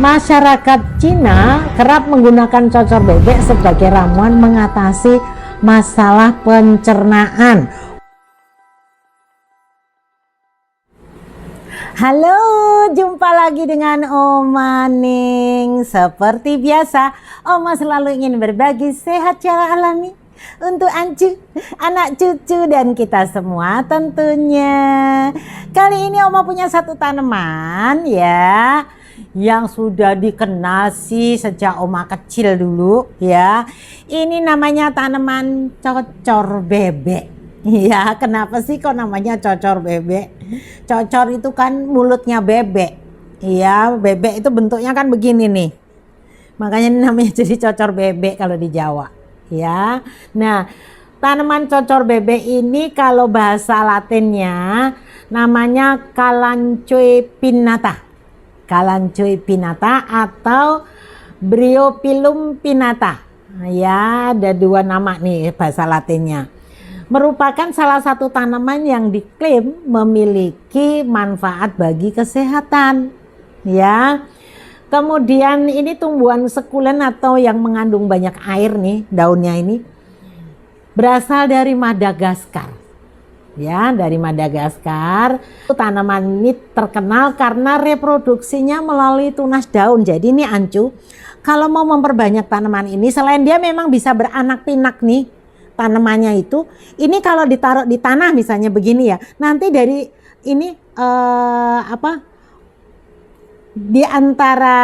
Masyarakat Cina kerap menggunakan cocor bebek sebagai ramuan mengatasi masalah pencernaan. Halo, jumpa lagi dengan Oma Ning. Seperti biasa, Oma selalu ingin berbagi sehat secara alami untuk Ancu, anak cucu dan kita semua tentunya. Kali ini Oma punya satu tanaman ya, yang sudah dikenal sih sejak Oma kecil dulu ya. Ini namanya tanaman cocor bebek. Ya, kenapa sih kok namanya cocor bebek? Cocor itu kan mulutnya bebek. Iya, bebek itu bentuknya kan begini nih. Makanya ini namanya jadi cocor bebek kalau di Jawa. Ya. Nah, tanaman cocor bebek ini kalau bahasa Latinnya namanya Kalanchoe pinnata. Kalanchoe pinnata atau Bryophyllum pinnata. Ya, ada dua nama nih bahasa Latinnya. Merupakan salah satu tanaman yang diklaim memiliki manfaat bagi kesehatan. Ya. Kemudian ini tumbuhan sekulen atau yang mengandung banyak air nih, daunnya ini berasal dari Madagaskar. Ya, dari Madagaskar. Tanaman ini terkenal karena reproduksinya melalui tunas daun. Jadi ini Ancu, kalau mau memperbanyak tanaman ini, selain dia memang bisa beranak pinak nih tanamannya itu, ini kalau ditaruh di tanah misalnya begini ya, nanti dari ini di antara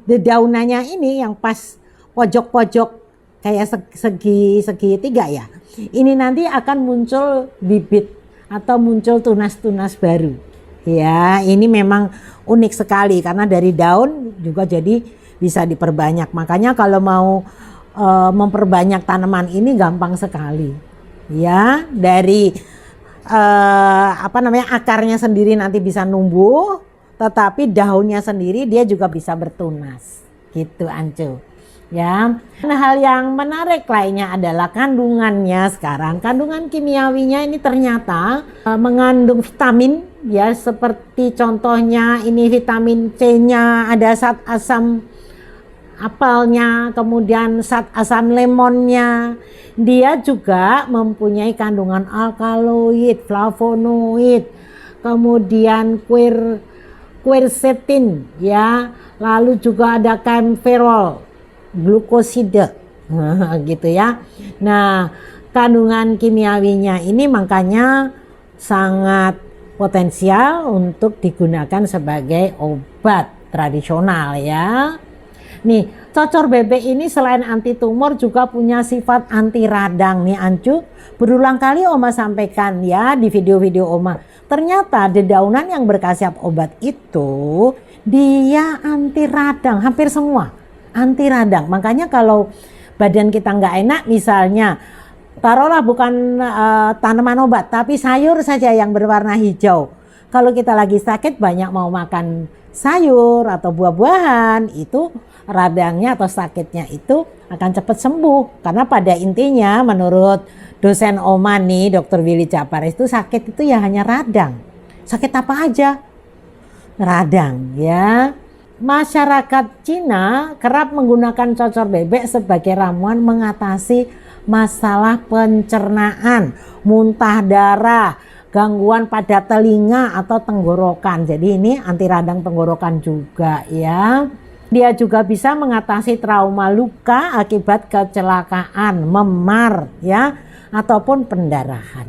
dedaunannya ini yang pas pojok-pojok kayak segi tiga ya, ini nanti akan muncul bibit atau muncul tunas-tunas baru ya. Ini memang unik sekali karena dari daun juga jadi bisa diperbanyak. Makanya kalau mau memperbanyak tanaman ini gampang sekali ya. Dari akarnya sendiri nanti bisa numbuh, tetapi daunnya sendiri dia juga bisa bertunas gitu Ancu ya. Nah, hal yang menarik lainnya adalah kandungannya. Sekarang kandungan kimiawinya ini ternyata mengandung vitamin ya, seperti contohnya ini vitamin C-nya, ada zat asam apelnya, kemudian zat asam lemonnya. Dia juga mempunyai kandungan alkaloid, flavonoid, kemudian quercetin ya, lalu juga ada camphorol, glukosida gitu ya. Nah, kandungan kimiawinya ini makanya sangat potensial untuk digunakan sebagai obat tradisional ya. Nih, cocor bebek ini selain anti tumor juga punya sifat anti radang nih Ancu. Berulang kali Oma sampaikan ya di video-video Oma. Ternyata dedaunan yang berkhasiat obat itu dia anti radang, hampir semua anti radang. Makanya kalau badan kita nggak enak misalnya, taruhlah bukan tanaman obat tapi sayur saja yang berwarna hijau. Kalau kita lagi sakit banyak mau makan sayur atau buah-buahan, itu radangnya atau sakitnya itu akan cepat sembuh. Karena pada intinya menurut dosen Oma nih, Dr. Willy Japar, itu sakit itu ya hanya radang. Sakit apa aja? Radang ya. Masyarakat Cina kerap menggunakan cocor bebek sebagai ramuan mengatasi masalah pencernaan, muntah darah, gangguan pada telinga atau tenggorokan. Jadi ini anti radang tenggorokan juga ya. Dia juga bisa mengatasi trauma luka akibat kecelakaan, memar ya, ataupun pendarahan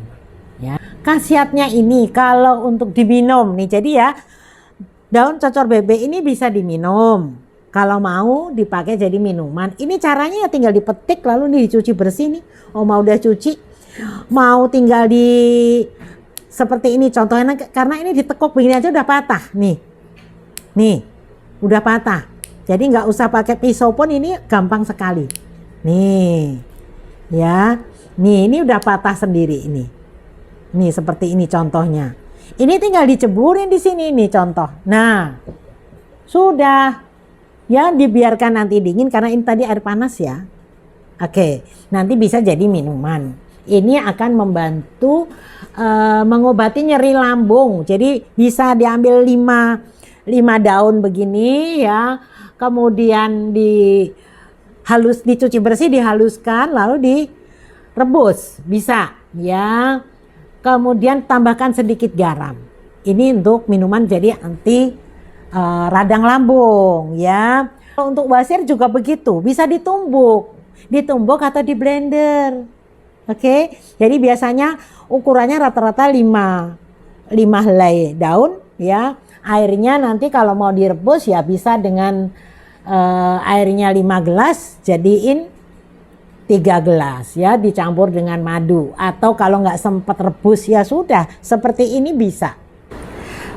ya. Khasiatnya ini kalau untuk diminum nih, jadi ya daun cocor bebek ini bisa diminum. Kalau mau dipakai jadi minuman. Ini caranya ya tinggal dipetik lalu nih dicuci bersih nih. Oma udah cuci. Mau tinggal di seperti ini contohnya, karena ini ditekuk begini aja udah patah nih. Nih, udah patah. Jadi nggak usah pakai pisau pun, ini gampang sekali. Nih, ya, nih ini udah patah sendiri ini. Nih seperti ini contohnya. Ini tinggal diceburin di sini nih contoh. Nah, sudah, ya dibiarkan nanti dingin karena ini tadi air panas ya. Oke, nanti bisa jadi minuman. Ini akan membantu mengobati nyeri lambung. Jadi bisa diambil 5 daun begini ya, kemudian dicuci bersih, dihaluskan, lalu direbus, bisa ya. Kemudian tambahkan sedikit garam. Ini untuk minuman jadi anti radang lambung ya. Untuk wasir juga begitu, bisa ditumbuk atau di blender. Oke, jadi biasanya ukurannya rata-rata 5 helai daun ya. Airnya nanti kalau mau direbus ya bisa dengan airnya 5 gelas jadiin 3 gelas ya, dicampur dengan madu. Atau kalau nggak sempat rebus ya sudah, seperti ini bisa.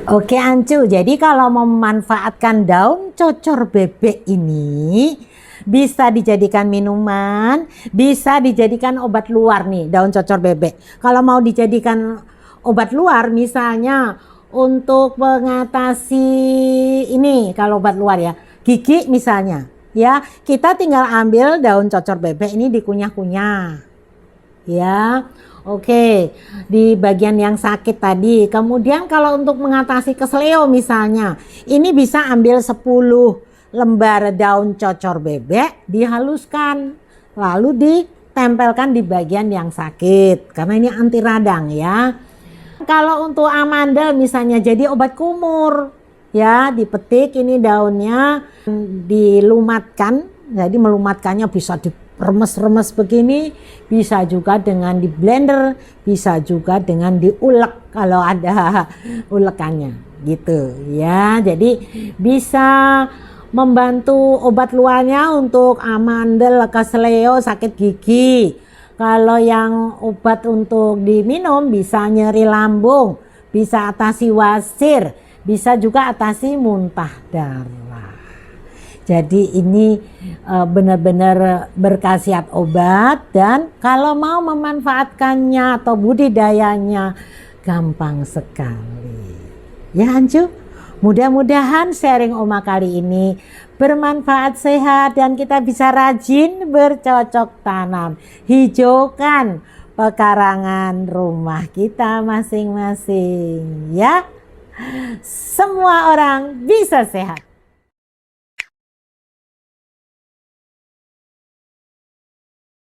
Oke Ancu, jadi kalau memanfaatkan daun cocor bebek ini bisa dijadikan minuman, bisa dijadikan obat luar nih daun cocor bebek. Kalau mau dijadikan obat luar misalnya untuk mengatasi ini, kalau obat luar ya, gigi misalnya ya, kita tinggal ambil daun cocor bebek ini dikunyah-kunyah ya. Oke, di bagian yang sakit tadi. Kemudian kalau untuk mengatasi keseleo misalnya, ini bisa ambil 10 lembar daun cocor bebek, dihaluskan, lalu ditempelkan di bagian yang sakit, karena ini anti radang ya. Kalau untuk amandel misalnya jadi obat kumur, ya dipetik ini daunnya, dilumatkan, jadi melumatkannya bisa remes-remes begini, bisa juga dengan di blender, bisa juga dengan diulek kalau ada ulekannya gitu ya. Jadi bisa membantu obat luarnya untuk amandel, keseleo, sakit gigi. Kalau yang obat untuk diminum bisa nyeri lambung, bisa atasi wasir, bisa juga atasi muntah darah. Jadi ini benar-benar berkhasiat obat, dan kalau mau memanfaatkannya atau budidayanya gampang sekali. Ya Ancu, mudah-mudahan sharing Oma kali ini bermanfaat, sehat, dan kita bisa rajin bercocok tanam. Hijaukan pekarangan rumah kita masing-masing ya. Semua orang bisa sehat.